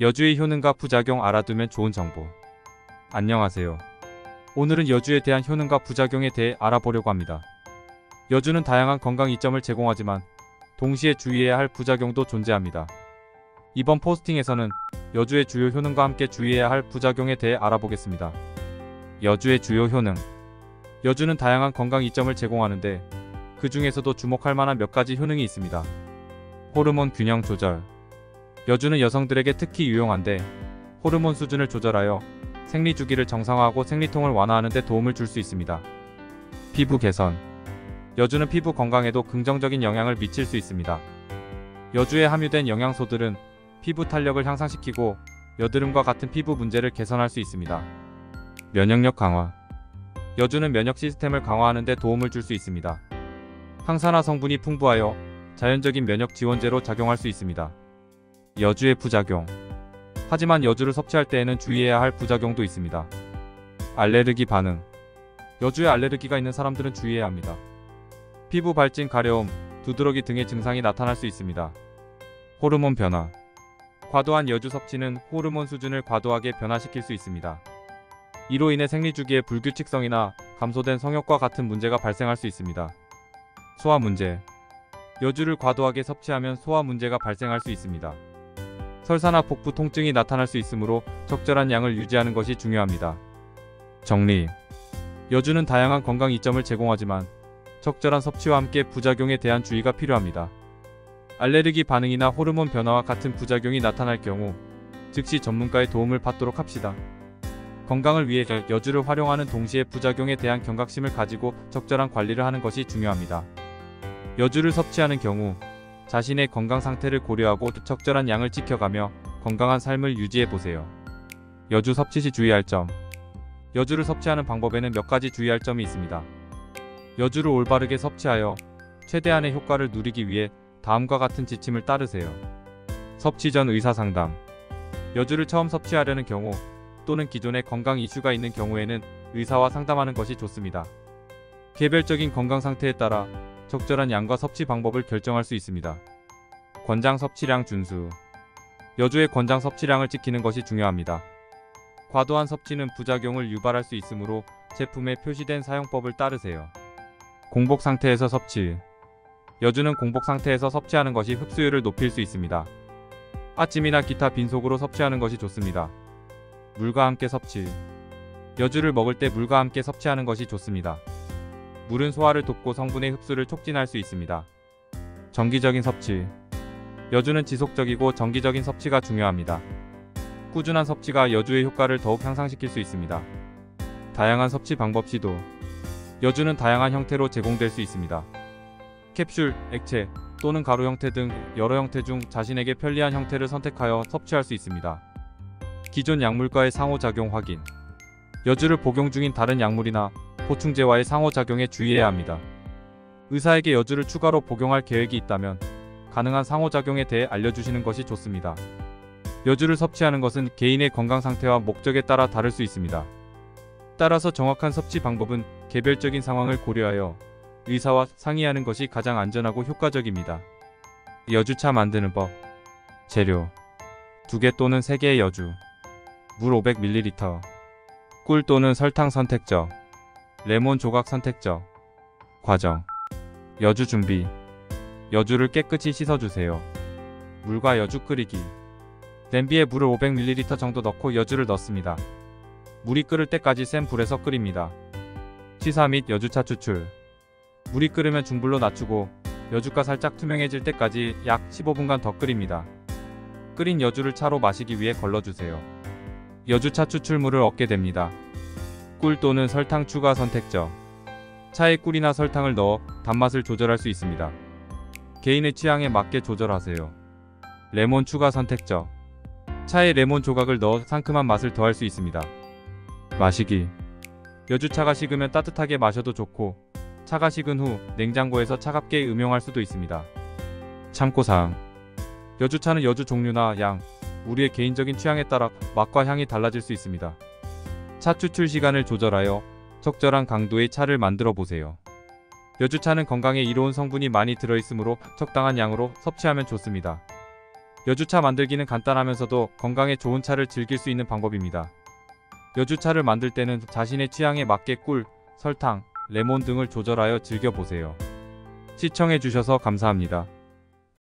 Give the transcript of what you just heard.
여주의 효능과 부작용 알아두면 좋은 정보. 안녕하세요. 오늘은 여주에 대한 효능과 부작용에 대해 알아보려고 합니다. 여주는 다양한 건강 이점을 제공하지만 동시에 주의해야 할 부작용도 존재합니다. 이번 포스팅에서는 여주의 주요 효능과 함께 주의해야 할 부작용에 대해 알아보겠습니다. 여주의 주요 효능. 여주는 다양한 건강 이점을 제공하는데 그 중에서도 주목할 만한 몇 가지 효능이 있습니다. 호르몬 균형 조절. 여주는 여성들에게 특히 유용한데 호르몬 수준을 조절하여 생리 주기를 정상화하고 생리통을 완화하는 데 도움을 줄 수 있습니다. 피부 개선. 여주는 피부 건강에도 긍정적인 영향을 미칠 수 있습니다. 여주에 함유된 영양소들은 피부 탄력을 향상시키고 여드름과 같은 피부 문제를 개선할 수 있습니다. 면역력 강화. 여주는 면역 시스템을 강화하는 데 도움을 줄 수 있습니다. 항산화 성분이 풍부하여 자연적인 면역 지원제로 작용할 수 있습니다. 여주의 부작용. 하지만 여주를 섭취할 때에는 주의해야 할 부작용도 있습니다. 알레르기 반응. 여주에 알레르기가 있는 사람들은 주의해야 합니다. 피부 발진, 가려움, 두드러기 등의 증상이 나타날 수 있습니다. 호르몬 변화. 과도한 여주 섭취는 호르몬 수준을 과도하게 변화시킬 수 있습니다. 이로 인해 생리주기의 불규칙성이나 감소된 성욕과 같은 문제가 발생할 수 있습니다. 소화 문제. 여주를 과도하게 섭취하면 소화 문제가 발생할 수 있습니다. 설사나 복부 통증이 나타날 수 있으므로 적절한 양을 유지하는 것이 중요합니다. 정리. 여주는 다양한 건강 이점을 제공하지만 적절한 섭취와 함께 부작용에 대한 주의가 필요합니다. 알레르기 반응이나 호르몬 변화와 같은 부작용이 나타날 경우 즉시 전문가의 도움을 받도록 합시다. 건강을 위해 여주를 활용하는 동시에 부작용에 대한 경각심을 가지고 적절한 관리를 하는 것이 중요합니다. 여주를 섭취하는 경우 자신의 건강 상태를 고려하고 적절한 양을 지켜가며 건강한 삶을 유지해보세요. 여주 섭취 시 주의할 점. 여주를 섭취하는 방법에는 몇 가지 주의할 점이 있습니다. 여주를 올바르게 섭취하여 최대한의 효과를 누리기 위해 다음과 같은 지침을 따르세요. 섭취 전 의사상담. 여주를 처음 섭취하려는 경우 또는 기존에 건강 이슈가 있는 경우에는 의사와 상담하는 것이 좋습니다. 개별적인 건강 상태에 따라 적절한 양과 섭취 방법을 결정할 수 있습니다. 권장 섭취량 준수. 여주의 권장 섭취량을 지키는 것이 중요합니다. 과도한 섭취는 부작용을 유발할 수 있으므로 제품에 표시된 사용법을 따르세요. 공복 상태에서 섭취. 여주는 공복 상태에서 섭취하는 것이 흡수율을 높일 수 있습니다. 아침이나 기타 빈속으로 섭취하는 것이 좋습니다. 물과 함께 섭취. 여주를 먹을 때 물과 함께 섭취하는 것이 좋습니다. 물은 소화를 돕고 성분의 흡수를 촉진할 수 있습니다. 정기적인 섭취. 여주는 지속적이고 정기적인 섭취가 중요합니다. 꾸준한 섭취가 여주의 효과를 더욱 향상시킬 수 있습니다. 다양한 섭취 방법 시도. 여주는 다양한 형태로 제공될 수 있습니다. 캡슐, 액체 또는 가루 형태 등 여러 형태 중 자신에게 편리한 형태를 선택하여 섭취할 수 있습니다. 기존 약물과의 상호작용 확인. 여주를 복용 중인 다른 약물이나 보충제와의 상호작용에 주의해야 합니다. 의사에게 여주를 추가로 복용할 계획이 있다면 가능한 상호작용에 대해 알려주시는 것이 좋습니다. 여주를 섭취하는 것은 개인의 건강 상태와 목적에 따라 다를 수 있습니다. 따라서 정확한 섭취 방법은 개별적인 상황을 고려하여 의사와 상의하는 것이 가장 안전하고 효과적입니다. 여주차 만드는 법. 재료 2개 또는 3개의 여주, 물 500ml, 꿀 또는 설탕 선택적, 레몬 조각 선택적. 과정. 여주 준비. 여주를 깨끗이 씻어주세요. 물과 여주 끓이기. 냄비에 물을 500ml 정도 넣고 여주를 넣습니다. 물이 끓을 때까지 센 불에서 끓입니다. 시사 및 여주차 추출. 물이 끓으면 중불로 낮추고 여주가 살짝 투명해질 때까지 약 15분간 더 끓입니다. 끓인 여주를 차로 마시기 위해 걸러주세요. 여주차 추출물을 얻게 됩니다. 꿀 또는 설탕 추가 선택적. 차에 꿀이나 설탕을 넣어 단맛을 조절할 수 있습니다. 개인의 취향에 맞게 조절하세요. 레몬 추가 선택적. 차에 레몬 조각을 넣어 상큼한 맛을 더할 수 있습니다. 마시기. 여주차가 식으면 따뜻하게 마셔도 좋고 차가 식은 후 냉장고에서 차갑게 음용할 수도 있습니다. 참고사항. 여주차는 여주 종류나 양, 우리의 개인적인 취향에 따라 맛과 향이 달라질 수 있습니다. 차 추출 시간을 조절하여 적절한 강도의 차를 만들어 보세요. 여주차는 건강에 이로운 성분이 많이 들어있으므로 적당한 양으로 섭취하면 좋습니다. 여주차 만들기는 간단하면서도 건강에 좋은 차를 즐길 수 있는 방법입니다. 여주차를 만들 때는 자신의 취향에 맞게 꿀, 설탕, 레몬 등을 조절하여 즐겨보세요. 시청해주셔서 감사합니다.